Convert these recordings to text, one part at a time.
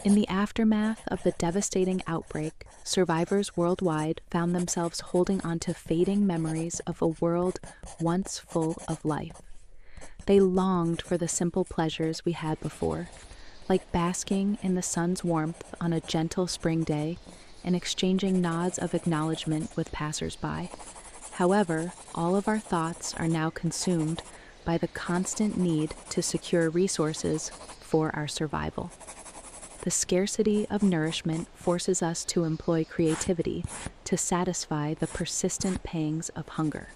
In the aftermath of the devastating outbreak, survivors worldwide found themselves holding on to fading memories of a world once full of life. They longed for the simple pleasures we had before, like basking in the sun's warmth on a gentle spring day and exchanging nods of acknowledgement with passers-by. However, all of our thoughts are now consumed by the constant need to secure resources for our survival. The scarcity of nourishment forces us to employ creativity to satisfy the persistent pangs of hunger.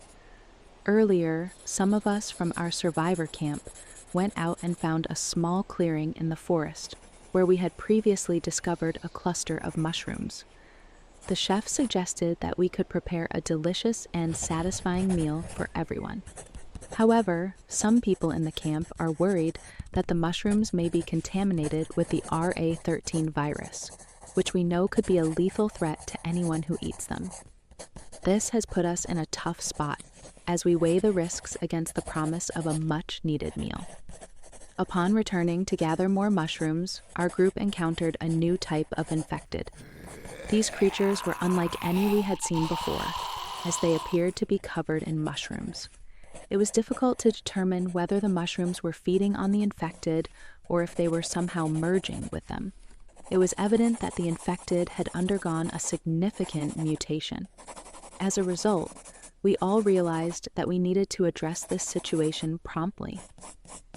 Earlier, some of us from our survivor camp went out and found a small clearing in the forest where we had previously discovered a cluster of mushrooms. The chef suggested that we could prepare a delicious and satisfying meal for everyone. However, some people in the camp are worried that the mushrooms may be contaminated with the RA13 virus, which we know could be a lethal threat to anyone who eats them. This has put us in a tough spot as we weigh the risks against the promise of a much-needed meal. Upon returning to gather more mushrooms, our group encountered a new type of infected. These creatures were unlike any we had seen before, as they appeared to be covered in mushrooms. It was difficult to determine whether the mushrooms were feeding on the infected or if they were somehow merging with them. It was evident that the infected had undergone a significant mutation. As a result, we all realized that we needed to address this situation promptly.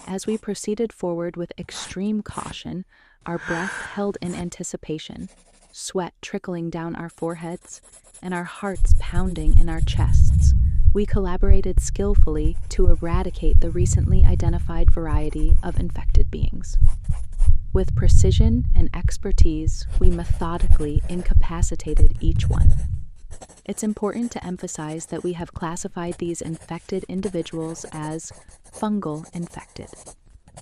As we proceeded forward with extreme caution, our breath held in anticipation, sweat trickling down our foreheads, and our hearts pounding in our chests, we collaborated skillfully to eradicate the recently identified variety of infected beings. With precision and expertise, we methodically incapacitated each one. It's important to emphasize that we have classified these infected individuals as fungal infected.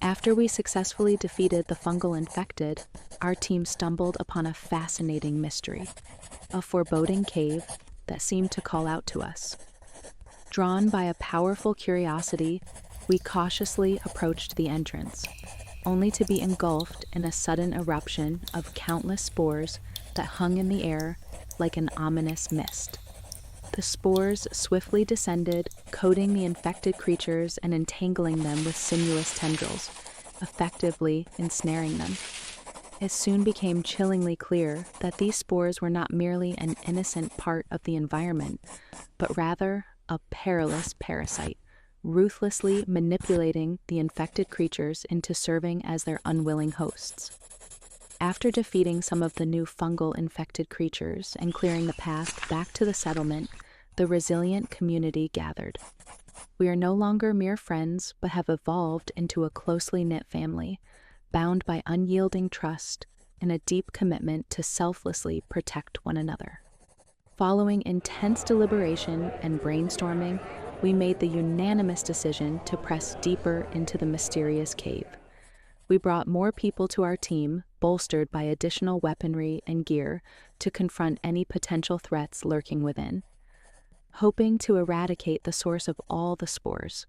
After we successfully defeated the fungal infected, our team stumbled upon a fascinating mystery, a foreboding cave that seemed to call out to us. Drawn by a powerful curiosity, we cautiously approached the entrance, only to be engulfed in a sudden eruption of countless spores that hung in the air like an ominous mist. The spores swiftly descended, coating the infected creatures and entangling them with sinuous tendrils, effectively ensnaring them. It soon became chillingly clear that these spores were not merely an innocent part of the environment, but rather a perilous parasite, ruthlessly manipulating the infected creatures into serving as their unwilling hosts. After defeating some of the new fungal infected creatures and clearing the path back to the settlement, the resilient community gathered. We are no longer mere friends, but have evolved into a closely knit family, bound by unyielding trust and a deep commitment to selflessly protect one another. Following intense deliberation and brainstorming, we made the unanimous decision to press deeper into the mysterious cave. We brought more people to our team, bolstered by additional weaponry and gear, to confront any potential threats lurking within, hoping to eradicate the source of all the spores.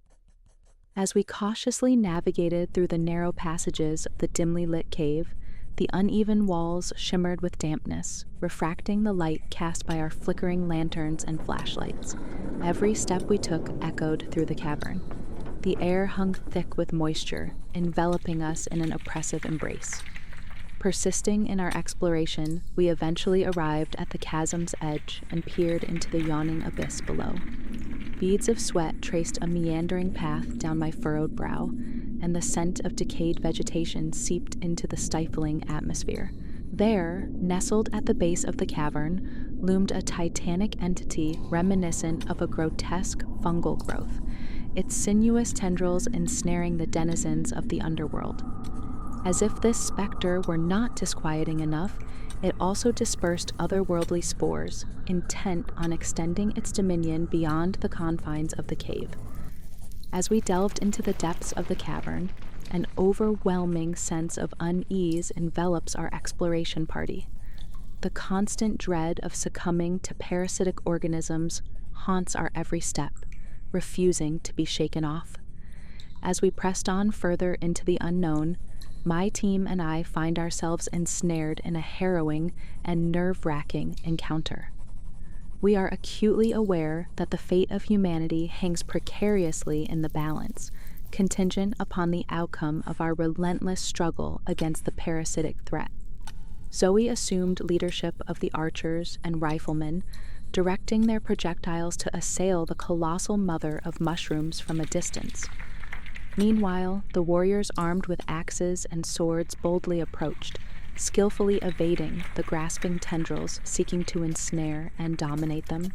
As we cautiously navigated through the narrow passages of the dimly lit cave, the uneven walls shimmered with dampness, refracting the light cast by our flickering lanterns and flashlights. Every step we took echoed through the cavern. The air hung thick with moisture, enveloping us in an oppressive embrace. Persisting in our exploration, we eventually arrived at the chasm's edge and peered into the yawning abyss below. Beads of sweat traced a meandering path down my furrowed brow, and the scent of decayed vegetation seeped into the stifling atmosphere. There, nestled at the base of the cavern, loomed a titanic entity reminiscent of a grotesque fungal growth, its sinuous tendrils ensnaring the denizens of the underworld. As if this specter were not disquieting enough, it also dispersed otherworldly spores, intent on extending its dominion beyond the confines of the cave. As we delved into the depths of the cavern, an overwhelming sense of unease envelops our exploration party. The constant dread of succumbing to parasitic organisms haunts our every step, refusing to be shaken off. As we pressed on further into the unknown, my team and I find ourselves ensnared in a harrowing and nerve-wracking encounter. We are acutely aware that the fate of humanity hangs precariously in the balance, contingent upon the outcome of our relentless struggle against the parasitic threat. Zoe assumed leadership of the archers and riflemen, directing their projectiles to assail the colossal mother of mushrooms from a distance. Meanwhile, the warriors armed with axes and swords boldly approached, skillfully evading the grasping tendrils seeking to ensnare and dominate them.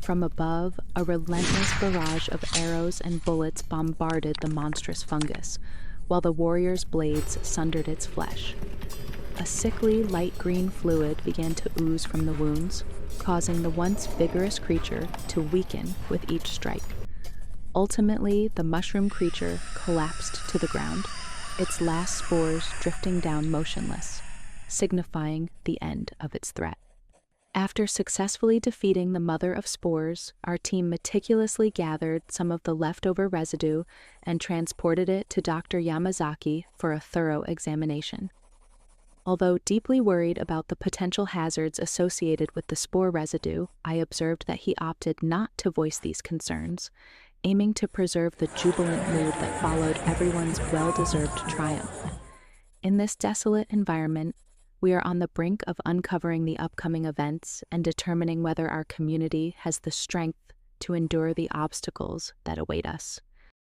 From above, a relentless barrage of arrows and bullets bombarded the monstrous fungus, while the warriors' blades sundered its flesh. A sickly light green fluid began to ooze from the wounds, causing the once vigorous creature to weaken with each strike. Ultimately, the mushroom creature collapsed to the ground, its last spores drifting down motionless, signifying the end of its threat. After successfully defeating the mother of spores, our team meticulously gathered some of the leftover residue and transported it to Dr. Yamazaki for a thorough examination. Although deeply worried about the potential hazards associated with the spore residue, I observed that he opted not to voice these concerns, aiming to preserve the jubilant mood that followed everyone's well-deserved triumph. In this desolate environment, we are on the brink of uncovering the upcoming events and determining whether our community has the strength to endure the obstacles that await us.